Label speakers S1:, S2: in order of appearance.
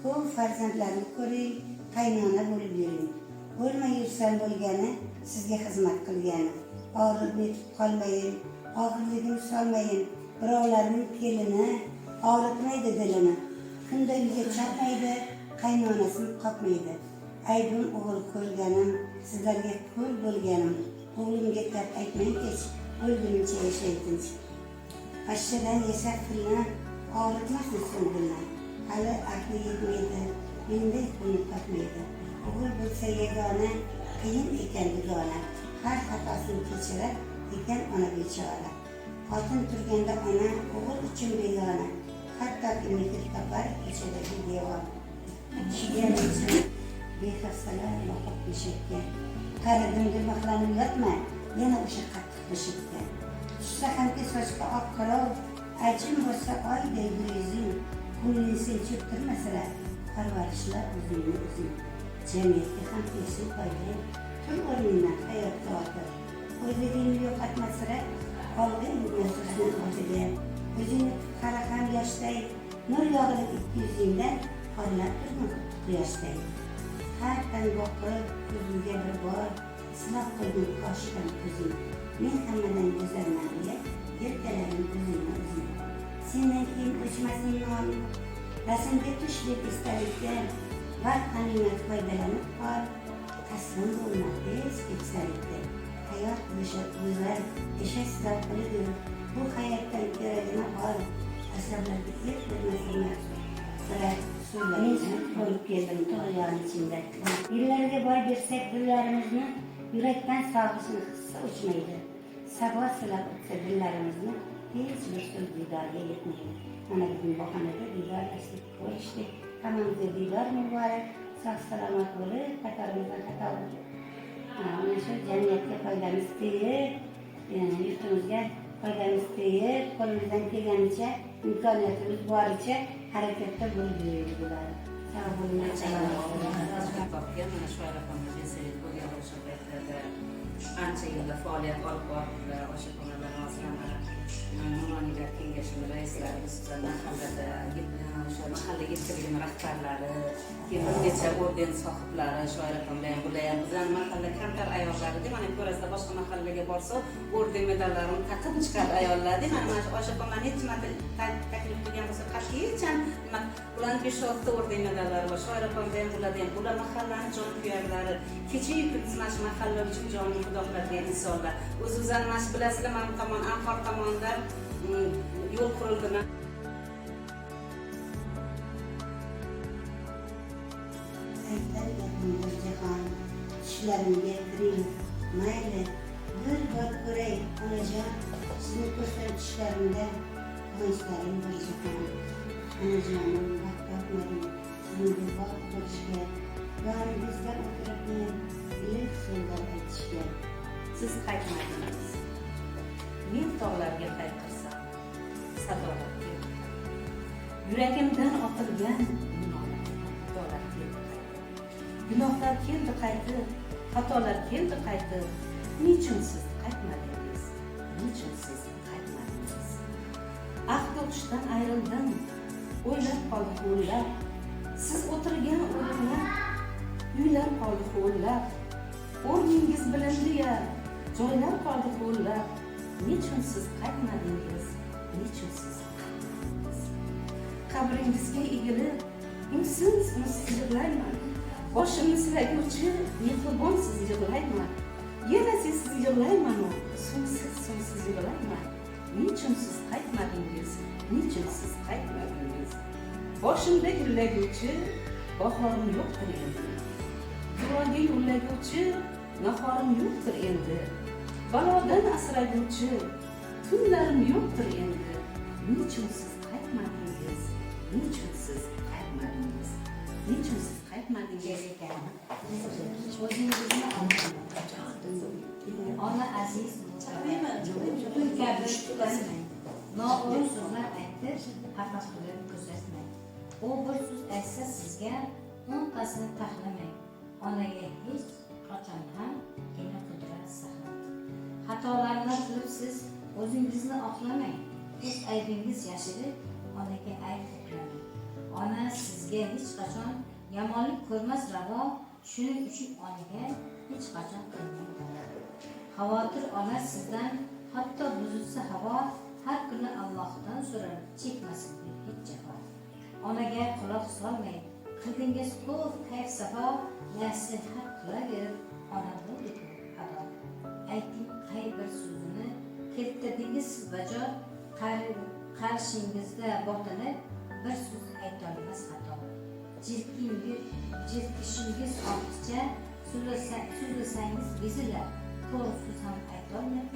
S1: ko'p farzandlarni ko'ring, qaynona bo'lib yuring. Bo'lmay yursam bo'lgani, sizga xizmat qilgani. Og'riq yetib qolmayin, og'irligini solmayin. Birovlarning kelini og'ritmaydi dilini. Kunda uyga chaqmaydi, qaynonasini qopmaydi. Aybim o'g'il ko'rganim, sizlarga ko'l bo'lganim. O'g'limga gap aytmang kech, o'lgunimcha yashaytinch. Pashshadan yashab pulni, og'ritmasin so'ngilni. Hali aqli yetmaydi, menday qo'nib topmaydi. O'g'il bo'lsa yagona, qiyin ekan dugona. Har xatosini kechirar ekan ona bechora. Xotin turganda ona, o'g'il uchun begona. Hattoki mehr topar ichidagi devor. Kishiga behafsalar boqib beshakka. Qaradim deb maqlanib yotma, yana o'sha qattiq beshakka. Tushsa hamki sochga oq qarov, ajin bo'lsa oyday yuzing. Ko'ngling sen cho'ktirmasalar, parvarishlar o'zingni o'zing. Jamiyatga ham tegishli foydang, tur o'rningdan hayotga otir. O'zligingni yo'qotmasira, olg'ing so'zning oldiga. O'zingni qara ham yoshday, nur yog'ilib ikki yuzingdan porlab turma quyoshday. Har tang boqib, ko'zingga bir bor, sinab qo'ydim qoshidan ko'zing. Men hammadan go'zalman deya, yelkalarim o'zingni o'zing. Sendan keyin o'chmasin nomin, rasmga tush deb istalikda, vaqt g'animat foydalanib qol, taslim bo'lma tez keksalikda. Hayot go'zal, yashash zavqlidir. Bu hayotdan keragini ol, asablarga yer bermasinlar. Biroq so'zlaringni qo'yib keldim tug'yon ichimda. Yillarga boy bersak gullarimizni, yurakdan sog'ishni hissa o'chmaydi. Sabo silab o'tsa dillarimizni, hech bir so'z didorga yetmaydi. Mana bugun bahonada didorlashdik, ko'rishdik. Hammamizga didor muborak, sog' salomat bo'lib, qatorimizdan xato bo'lib. Mana shu jamiyatga foydamiz tegib, yurtimizga foydamiz tegib, qo'limizdan kelganicha, imkoniyatimiz boricha harakatda bo'lib yuradilar. Sog' bo'linglar.
S2: Topgan mana shu raqamlarga yasayib bo'lgan o'sha paytlarda ancha yillar faoliyat olib bordilar. O'sha ko'rmalar hozirlar Nuronilar kengashining raislari, xususan mahallada o'sha mahalla yetkazilgan rahbarlari, keyin bir necha orden sohiblari, shoiraqam bilan bular bizning mahalla kamtar ayollari, mana ko'rasizlar boshqa mahallaga borsa, orden medallarini taqib chiqadi ayollar. Mana o'sha ko'rmalar hech marta taklif qilgan bo'lsa, qat'iyan ularning 5-6 orden medallari bor. Shoiraqam bilan bular mahallaning jonkuyarlari. Kecha-yu kunduz mana shu mahalla uchun jonini fido qiladigan insonlar. O'zingizlar mana shu bilasizlar, mana bu tomon Anhor tomonda yo'l qurildi.
S1: Tishlarimga kiring, mayli, bir bor ko'ray, onajon, sizni ko'rsam tishlarimda qo'nchlarim bir jahon. Onajonim, vaqt topmadim, sizni bor ko'rishga, yoningizda o'tiribman, iliq so'zlar aytishga.
S2: Siz qaytmadingiz. Men tog'larga qaytarsam, sadolar keldi. Yuragimdan otilgan xatolar keldi. Gunohlar keldi qaytib, xatolar keldi qaytib. Nechun siz qaytmadingiz? Nechun siz qaytmadingiz? Ahd o'qishdan ayrildim, o'ylab qoldi o'ylab. Siz o'tirgan o'rinlar, uylar qoldi ho'llab. O'rningiz bilindi-ya, joylar qoldi ho'llab. Nechun siz qaytmadingiz? Nechun siz qaytmadingiz? Qabringizga egilib, unsiz yig'layman. Boshimni silaguvchi, mehribonsiz yig'layman. Yana sensiz yig'layman, so'ngsiz yig'layman. Nechun siz qaytmadingiz? Nechun siz qaytmadingiz? Boshimda gullaguvchi, bahorim yo'qdir endi. Divorga yo'llaguvchi, nahorim yo'qdir endi. Balodan asraguvchi, tunlarim yo'qdir endi. Nechun siz qaytmadingiz? Nechun siz qaytmadingiz? Nechun siz qaytmadingiz ekan?
S1: O'zingizni ona aziz, no'g'ri so'zlar aytib, xafa qilib ko'rsatmang. U bir so'z aytsa sizga 10 tasini taxlamang. Onaga hech qachon ham kina qudrat saqlamang. Xatolarni qilib siz o'zingizni oqlamang. O'z aybingiz yashirib, onaga ayb to'plamang.
S3: ona sizga hech qachon yomonlik ko'rmas ravo, shuning uchun onaga hech qachon qilmaydilar. Xavotir ona sizdan hatto buzilsa havo, har kuni Allohdan so'rar chekmasin hech jafo. Onaga quloq solmay qildingiz ko'p kayf safo, nasihat qilaverib ona bo'ldik ado. Ayting qay bir so'zini keltirdingiz siz bajo, qarshingizda botinib bir so'z aytolmas xato. Jirkishingiz ortiqcha so'zlasangiz bezilar, to'g'ri so'z ham aytolmay